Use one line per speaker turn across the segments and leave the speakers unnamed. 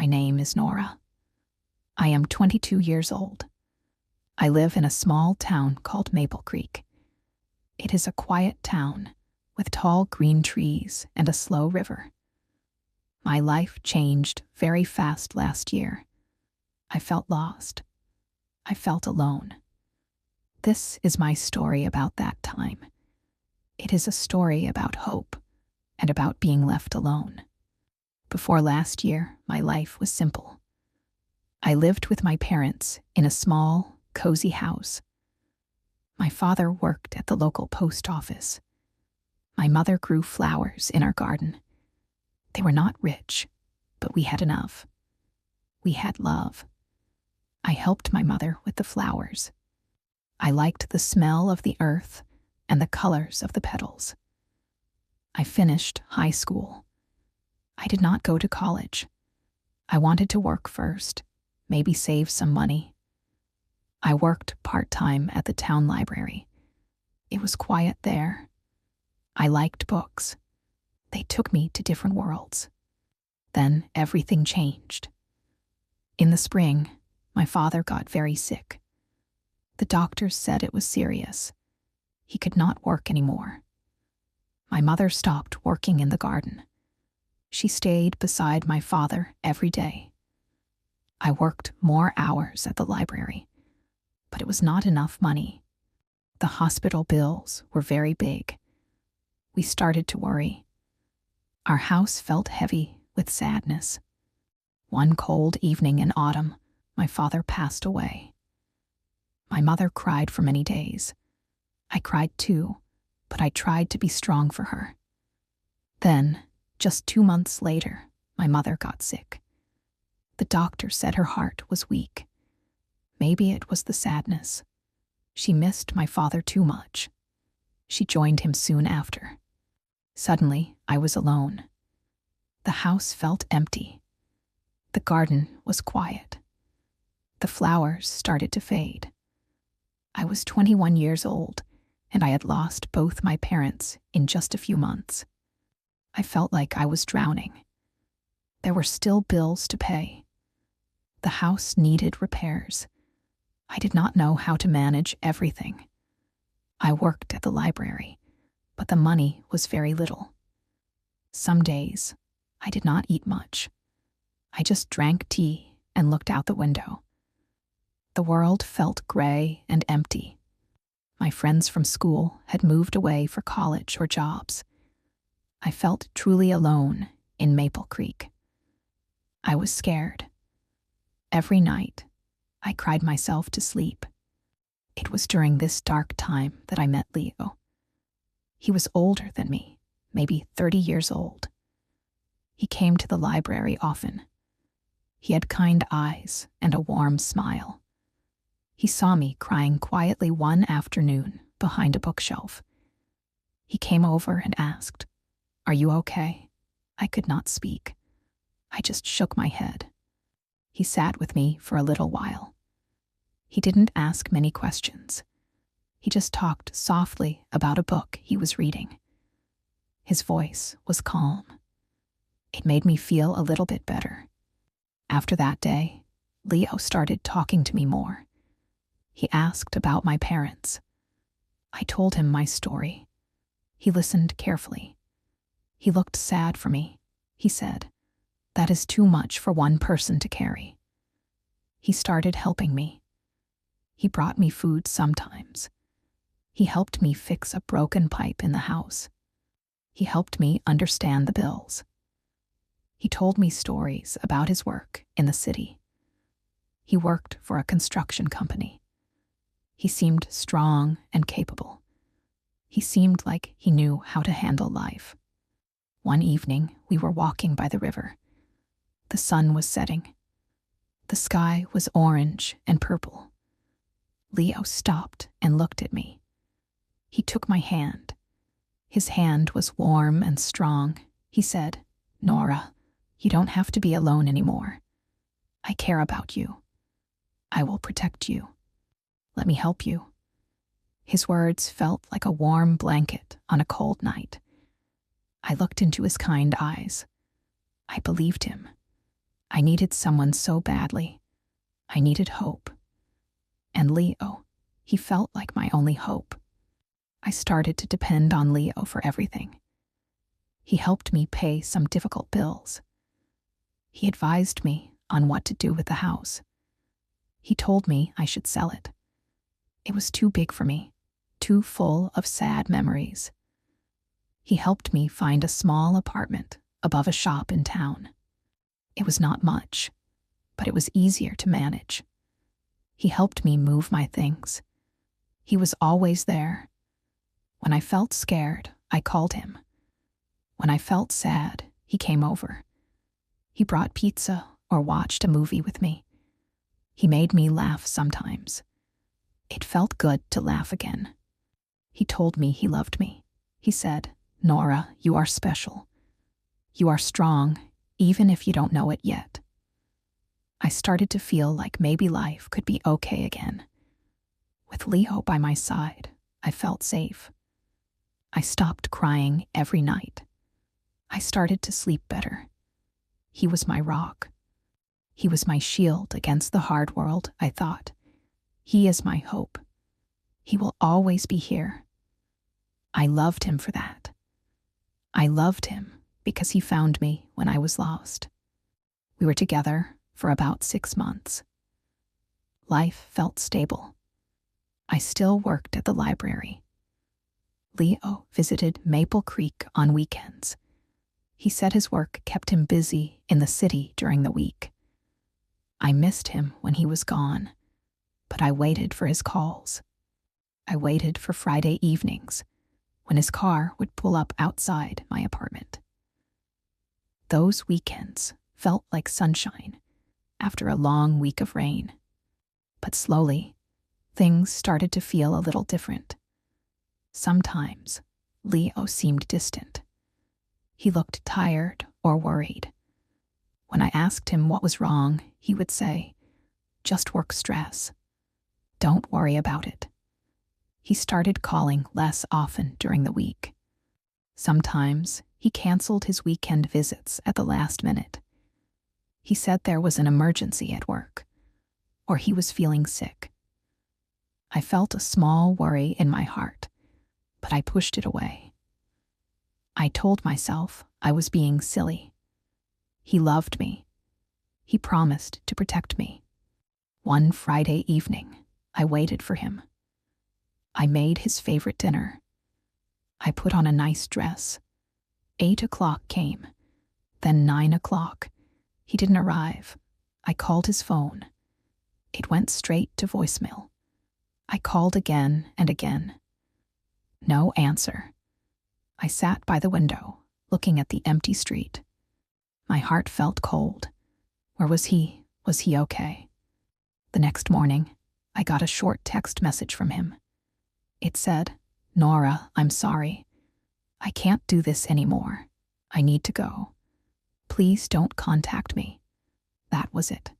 My name is Nora. I am 22 years old. I live in a small town called Maple Creek. It is a quiet town with tall green trees and a slow river. My life changed very fast last year. I felt lost. I felt alone. This is my story about that time. It is a story about hope and about being left alone. Before last year, my life was simple. I lived with my parents in a small, cozy house. My father worked at the local post office. My mother grew flowers in our garden. They were not rich, but we had enough. We had love. I helped my mother with the flowers. I liked the smell of the earth and the colors of the petals. I finished high school. I did not go to college. I wanted to work first, maybe save some money. I worked part-time at the town library. It was quiet there. I liked books. They took me to different worlds. Then everything changed. In the spring, my father got very sick. The doctors said it was serious. He could not work anymore. My mother stopped working in the garden. She stayed beside my father every day. I worked more hours at the library, but it was not enough money. The hospital bills were very big. We started to worry. Our house felt heavy with sadness. One cold evening in autumn, my father passed away. My mother cried for many days. I cried too, but I tried to be strong for her. Then, just 2 months later, my mother got sick. The doctor said her heart was weak. Maybe it was the sadness. She missed my father too much. She joined him soon after. Suddenly, I was alone. The house felt empty. The garden was quiet. The flowers started to fade. I was 21 years old, and I had lost both my parents in just a few months. I felt like I was drowning. There were still bills to pay. The house needed repairs. I did not know how to manage everything. I worked at the library, but the money was very little. Some days, I did not eat much. I just drank tea and looked out the window. The world felt gray and empty. My friends from school had moved away for college or jobs. I felt truly alone in Maple Creek. I was scared. Every night, I cried myself to sleep. It was during this dark time that I met Leo. He was older than me, maybe 30 years old. He came to the library often. He had kind eyes and a warm smile. He saw me crying quietly one afternoon behind a bookshelf. He came over and asked, "Are you okay?" I could not speak. I just shook my head. He sat with me for a little while. He didn't ask many questions. He just talked softly about a book he was reading. His voice was calm. It made me feel a little bit better. After that day, Leo started talking to me more. He asked about my parents. I told him my story. He listened carefully. He looked sad for me. He said, "That is too much for one person to carry." He started helping me. He brought me food sometimes. He helped me fix a broken pipe in the house. He helped me understand the bills. He told me stories about his work in the city. He worked for a construction company. He seemed strong and capable. He seemed like he knew how to handle life. One evening, we were walking by the river. The sun was setting. The sky was orange and purple. Leo stopped and looked at me. He took my hand. His hand was warm and strong. He said, "Nora, you don't have to be alone anymore. I care about you. I will protect you. Let me help you." His words felt like a warm blanket on a cold night. I looked into his kind eyes. I believed him. I needed someone so badly. I needed hope. And Leo, he felt like my only hope. I started to depend on Leo for everything. He helped me pay some difficult bills. He advised me on what to do with the house. He told me I should sell it. It was too big for me, too full of sad memories. He helped me find a small apartment above a shop in town. It was not much, but it was easier to manage. He helped me move my things. He was always there. When I felt scared, I called him. When I felt sad, he came over. He brought pizza or watched a movie with me. He made me laugh sometimes. It felt good to laugh again. He told me he loved me. He said, "Nora, you are special. You are strong, even if you don't know it yet." I started to feel like maybe life could be okay again. With Leo by my side, I felt safe. I stopped crying every night. I started to sleep better. He was my rock. He was my shield against the hard world, I thought. He is my hope. He will always be here. I loved him for that. I loved him because he found me when I was lost. We were together for about 6 months. Life felt stable. I still worked at the library. Leo visited Maple Creek on weekends. He said his work kept him busy in the city during the week. I missed him when he was gone, but I waited for his calls. I waited for Friday evenings when his car would pull up outside my apartment. Those weekends felt like sunshine after a long week of rain. But slowly, things started to feel a little different. Sometimes, Leo seemed distant. He looked tired or worried. When I asked him what was wrong, he would say, "Just work stress. Don't worry about it." He started calling less often during the week. Sometimes he canceled his weekend visits at the last minute. He said there was an emergency at work, or he was feeling sick. I felt a small worry in my heart, but I pushed it away. I told myself I was being silly. He loved me. He promised to protect me. One Friday evening, I waited for him. I made his favorite dinner. I put on a nice dress. 8 o'clock came, then 9 o'clock. He didn't arrive. I called his phone. It went straight to voicemail. I called again and again. No answer. I sat by the window, looking at the empty street. My heart felt cold. Where was he? Was he okay? The next morning, I got a short text message from him. It said, "Nora, I'm sorry. I can't do this anymore. I need to go. Please don't contact me." That was it.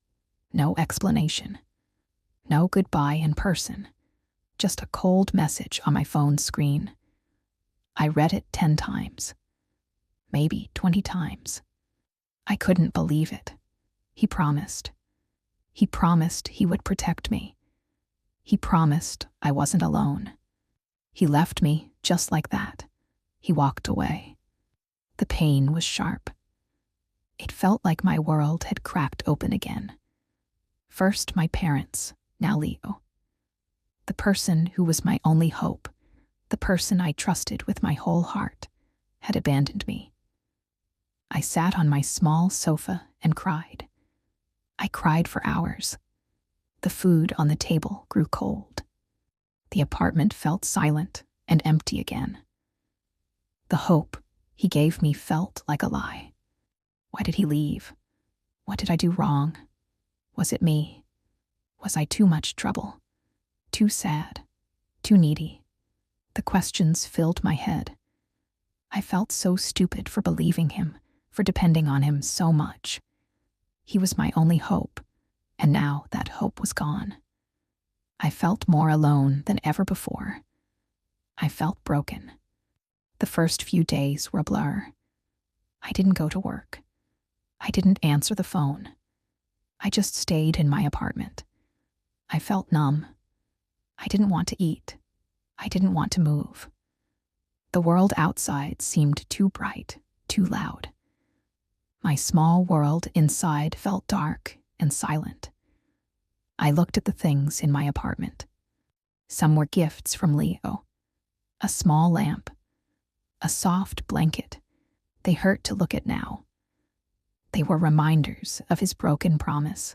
No explanation. No goodbye in person. Just a cold message on my phone screen. I read it 10 times. Maybe 20 times. I couldn't believe it. He promised. He promised he would protect me. He promised I wasn't alone. He left me just like that. He walked away. The pain was sharp. It felt like my world had cracked open again. First my parents, now Leo. The person who was my only hope, the person I trusted with my whole heart, had abandoned me. I sat on my small sofa and cried. I cried for hours. The food on the table grew cold. The apartment felt silent and empty again. The hope he gave me felt like a lie. Why did he leave? What did I do wrong? Was it me? Was I too much trouble? Too sad? Too needy? The questions filled my head. I felt so stupid for believing him, for depending on him so much. He was my only hope, and now that hope was gone. I felt more alone than ever before. I felt broken. The first few days were a blur. I didn't go to work. I didn't answer the phone. I just stayed in my apartment. I felt numb. I didn't want to eat. I didn't want to move. The world outside seemed too bright, too loud. My small world inside felt dark and silent. I looked at the things in my apartment. Some were gifts from Leo. A small lamp. A soft blanket. They hurt to look at now. They were reminders of his broken promise.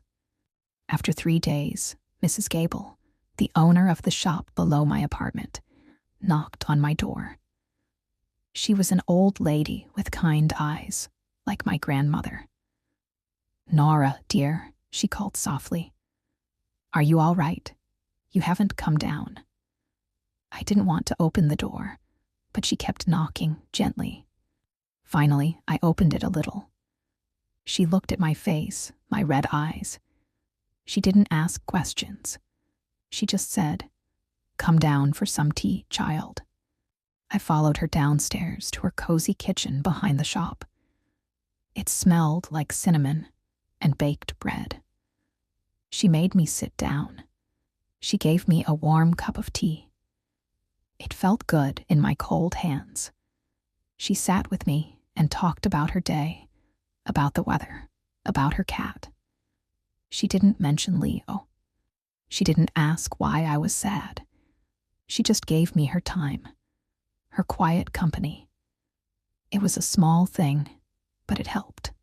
After 3 days, Mrs. Gable, the owner of the shop below my apartment, knocked on my door. She was an old lady with kind eyes, like my grandmother. "Nora, dear," she called softly. "Are you all right? You haven't come down." I didn't want to open the door, but she kept knocking gently. Finally, I opened it a little. She looked at my face, my red eyes. She didn't ask questions. She just said, "Come down for some tea, child." I followed her downstairs to her cozy kitchen behind the shop. It smelled like cinnamon and baked bread. She made me sit down. She gave me a warm cup of tea. It felt good in my cold hands. She sat with me and talked about her day, about the weather, about her cat. She didn't mention Leo. She didn't ask why I was sad. She just gave me her time, her quiet company. It was a small thing, but it helped.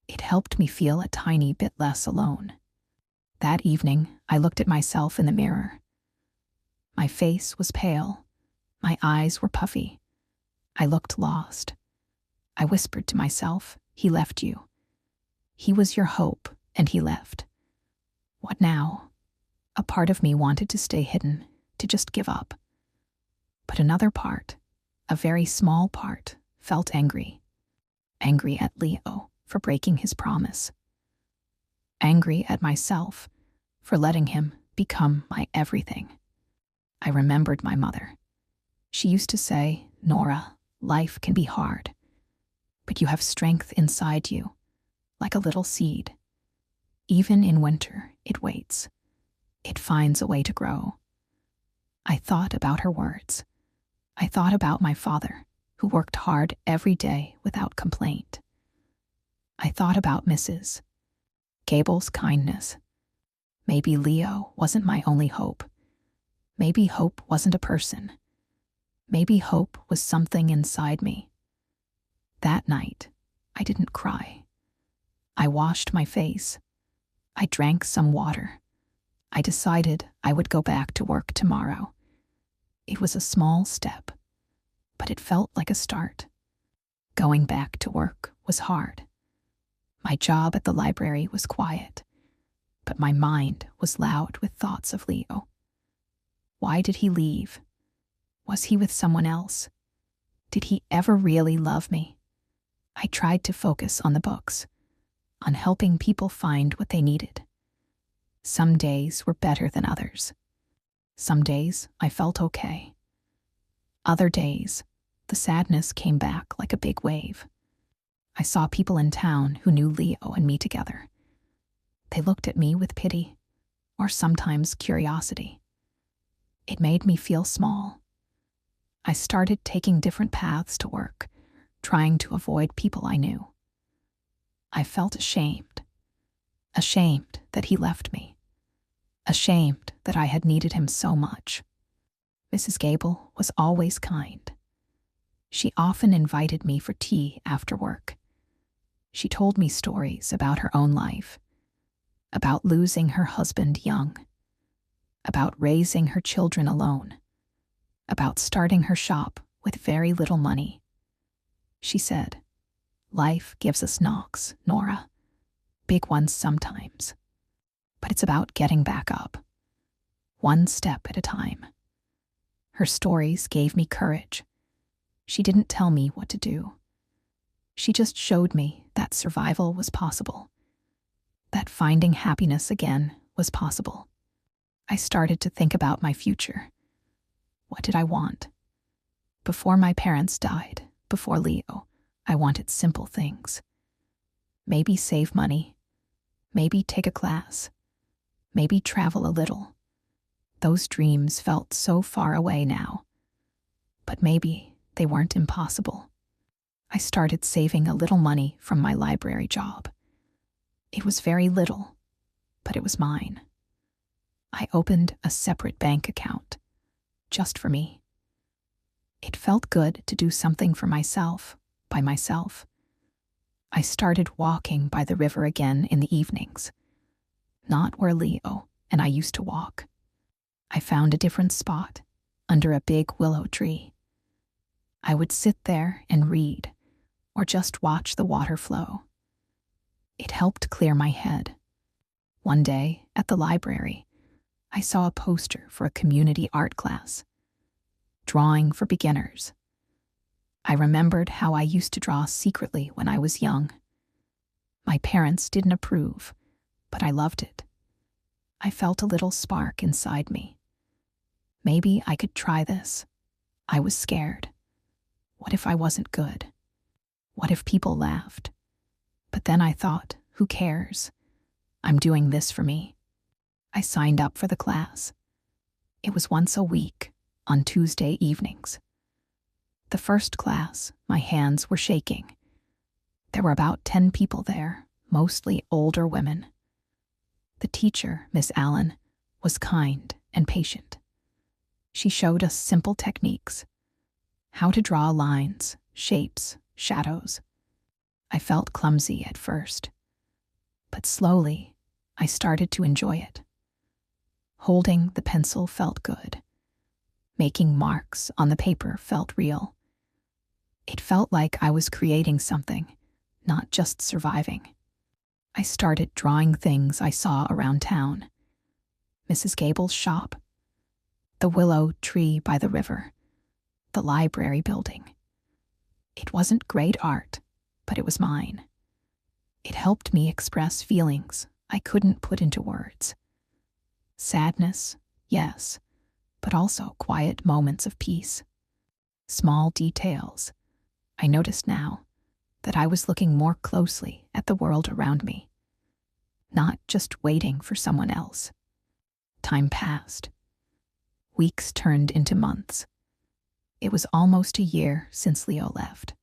It helped me feel a tiny bit less alone. That evening, I looked at myself in the mirror. My face was pale. My eyes were puffy. I looked lost. I whispered to myself, "He left you. He was your hope, and he left. What now?" A part of me wanted to stay hidden, to just give up. But another part, a very small part, felt angry. Angry at Leo for breaking his promise. Angry at myself for letting him become my everything. I remembered my mother. She used to say, "Nora, life can be hard, but you have strength inside you, like a little seed. Even in winter, it waits. It finds a way to grow." I thought about her words. I thought about my father, who worked hard every day without complaint. I thought about Mrs. Gable's kindness. Maybe Leo wasn't my only hope. Maybe hope wasn't a person. Maybe hope was something inside me. That night, I didn't cry. I washed my face. I drank some water. I decided I would go back to work tomorrow. It was a small step, but it felt like a start. Going back to work was hard. My job at the library was quiet, but my mind was loud with thoughts of Leo. Why did he leave? Was he with someone else? Did he ever really love me? I tried to focus on the books, on helping people find what they needed. Some days were better than others. Some days I felt okay. Other days, the sadness came back like a big wave. I saw people in town who knew Leo and me together. They looked at me with pity, or sometimes curiosity. It made me feel small. I started taking different paths to work, trying to avoid people I knew. I felt ashamed. Ashamed that he left me. Ashamed that I had needed him so much. Mrs. Gable was always kind. She often invited me for tea after work. She told me stories about her own life, about losing her husband young, about raising her children alone, about starting her shop with very little money. She said, "Life gives us knocks, Nora, big ones sometimes, but it's about getting back up, one step at a time." Her stories gave me courage. She didn't tell me what to do. She just showed me that survival was possible, that finding happiness again was possible. I started to think about my future. What did I want? Before my parents died, before Leo, I wanted simple things. Maybe save money, maybe take a class, maybe travel a little. Those dreams felt so far away now, but maybe they weren't impossible. I started saving a little money from my library job. It was very little, but it was mine. I opened a separate bank account, just for me. It felt good to do something for myself, by myself. I started walking by the river again in the evenings, not where Leo and I used to walk. I found a different spot, under a big willow tree. I would sit there and read, or just watch the water flow. It helped clear my head. One day, at the library, I saw a poster for a community art class. Drawing for beginners. I remembered how I used to draw secretly when I was young. My parents didn't approve, but I loved it. I felt a little spark inside me. Maybe I could try this. I was scared. What if I wasn't good? What if people laughed? But then I thought, who cares? I'm doing this for me. I signed up for the class. It was once a week, on Tuesday evenings. The first class, my hands were shaking. There were about 10 people there, mostly older women. The teacher, Miss Allen, was kind and patient. She showed us simple techniques, how to draw lines, shapes, shadows. I felt clumsy at first, but slowly I started to enjoy it. Holding the pencil felt good. Making marks on the paper felt real. It felt like I was creating something, not just surviving. I started drawing things I saw around town. Mrs. Gable's shop, the willow tree by the river, the library building. It wasn't great art, but it was mine. It helped me express feelings I couldn't put into words. Sadness, yes, but also quiet moments of peace. Small details. I noticed now that I was looking more closely at the world around me, not just waiting for someone else. Time passed. Weeks turned into months. It was almost a year since Leo left.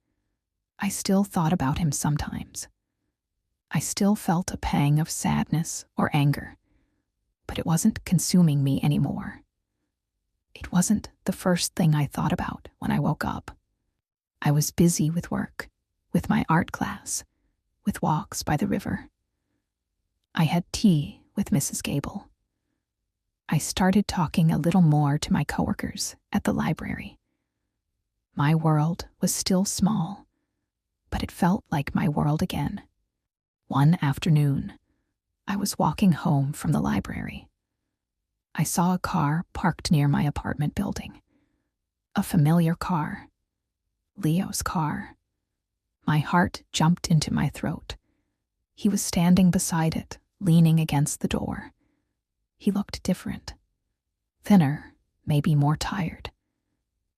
I still thought about him sometimes. I still felt a pang of sadness or anger, but it wasn't consuming me anymore. It wasn't the first thing I thought about when I woke up. I was busy with work, with my art class, with walks by the river. I had tea with Mrs. Gable. I started talking a little more to my coworkers at the library. My world was still small, but it felt like my world again. One afternoon, I was walking home from the library. I saw a car parked near my apartment building. A familiar car. Leo's car. My heart jumped into my throat. He was standing beside it, leaning against the door. He looked different. Thinner, maybe more tired.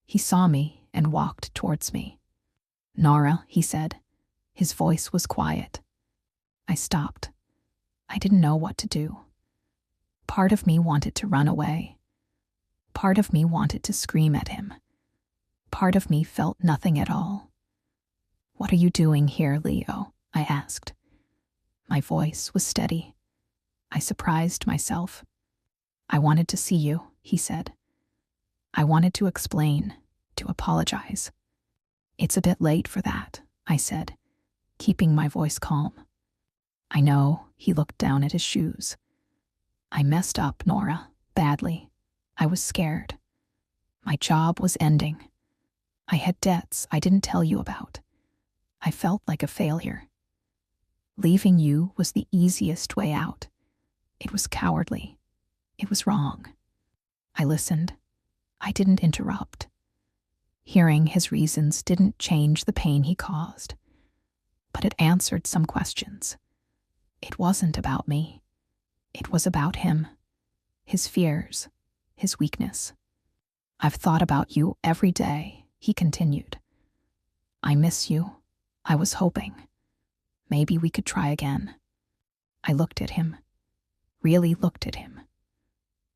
He saw me and walked towards me. "Nora," he said. His voice was quiet. I stopped. I didn't know what to do. Part of me wanted to run away. Part of me wanted to scream at him. Part of me felt nothing at all. "What are you doing here, Leo?" I asked. My voice was steady. I surprised myself. "I wanted to see you," he said. I wanted to explain, to apologize. "It's a bit late for that," I said, keeping my voice calm. "I know," he looked down at his shoes. "I messed up, Nora, badly. I was scared. My job was ending. I had debts I didn't tell you about. I felt like a failure. Leaving you was the easiest way out. It was cowardly. It was wrong." I listened. I didn't interrupt. Hearing his reasons didn't change the pain he caused, but it answered some questions. It wasn't about me. It was about him, his fears, his weakness. "I've thought about you every day," he continued. "I miss you. I was hoping. Maybe we could try again." I looked at him, really looked at him.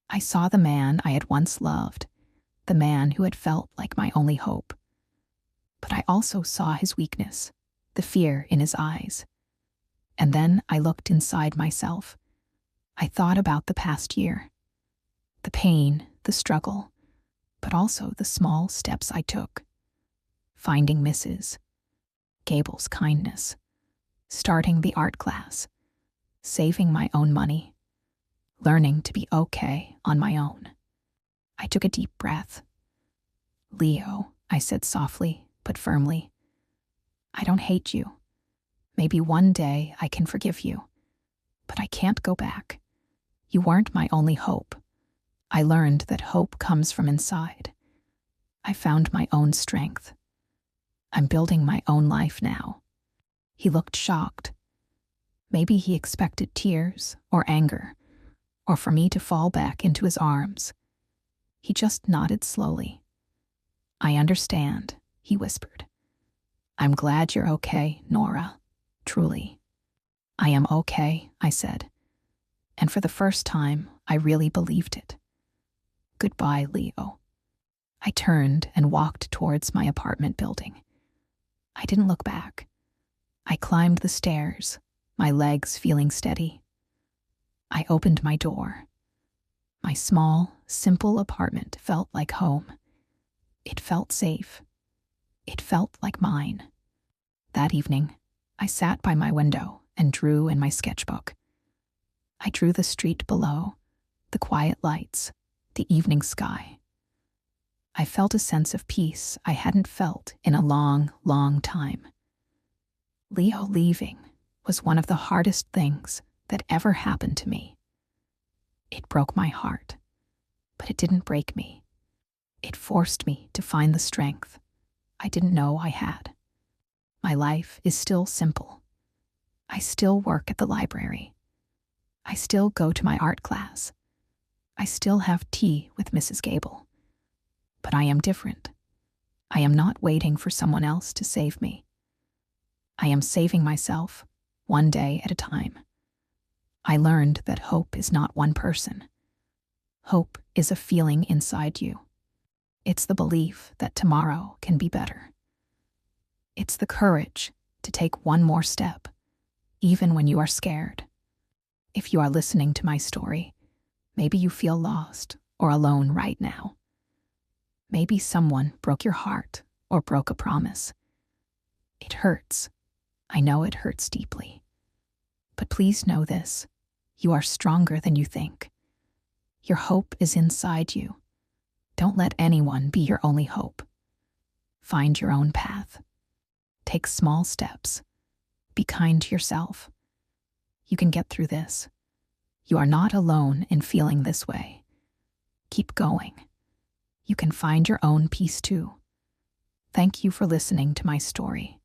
I saw the man I had once loved, the man who had felt like my only hope. But I also saw his weakness, the fear in his eyes. And then I looked inside myself. I thought about the past year, the pain, the struggle, but also the small steps I took. Finding Mrs. Gable's kindness, starting the art class, saving my own money, learning to be okay on my own. I took a deep breath. Leo, I said softly but firmly, I don't hate you. Maybe one day I can forgive you, but I can't go back. You weren't my only hope. I learned that hope comes from inside. I found my own strength. I'm building my own life now. He looked shocked. Maybe he expected tears or anger, or for me to fall back into his arms. He just nodded slowly. I understand, he whispered. I'm glad you're okay, Nora. Truly. I am okay, I said. And for the first time, I really believed it. Goodbye, Leo. I turned and walked towards my apartment building. I didn't look back. I climbed the stairs, my legs feeling steady. I opened my door. My small, simple apartment felt like home. It felt safe. It felt like mine. That evening, I sat by my window and drew in my sketchbook. I drew the street below, the quiet lights, the evening sky. I felt a sense of peace I hadn't felt in a long, long time. Leo leaving was one of the hardest things that ever happened to me. It broke my heart, but it didn't break me. It forced me to find the strength I didn't know I had. My life is still simple. I still work at the library. I still go to my art class. I still have tea with Mrs. Gable. But I am different. I am not waiting for someone else to save me. I am saving myself, one day at a time. I learned that hope is not one person. Hope is a feeling inside you. It's the belief that tomorrow can be better. It's the courage to take one more step, even when you are scared. If you are listening to my story, maybe you feel lost or alone right now. Maybe someone broke your heart or broke a promise. It hurts. I know it hurts deeply. But please know this. You are stronger than you think. Your hope is inside you. Don't let anyone be your only hope. Find your own path. Take small steps. Be kind to yourself. You can get through this. You are not alone in feeling this way. Keep going. You can find your own peace too. Thank you for listening to my story.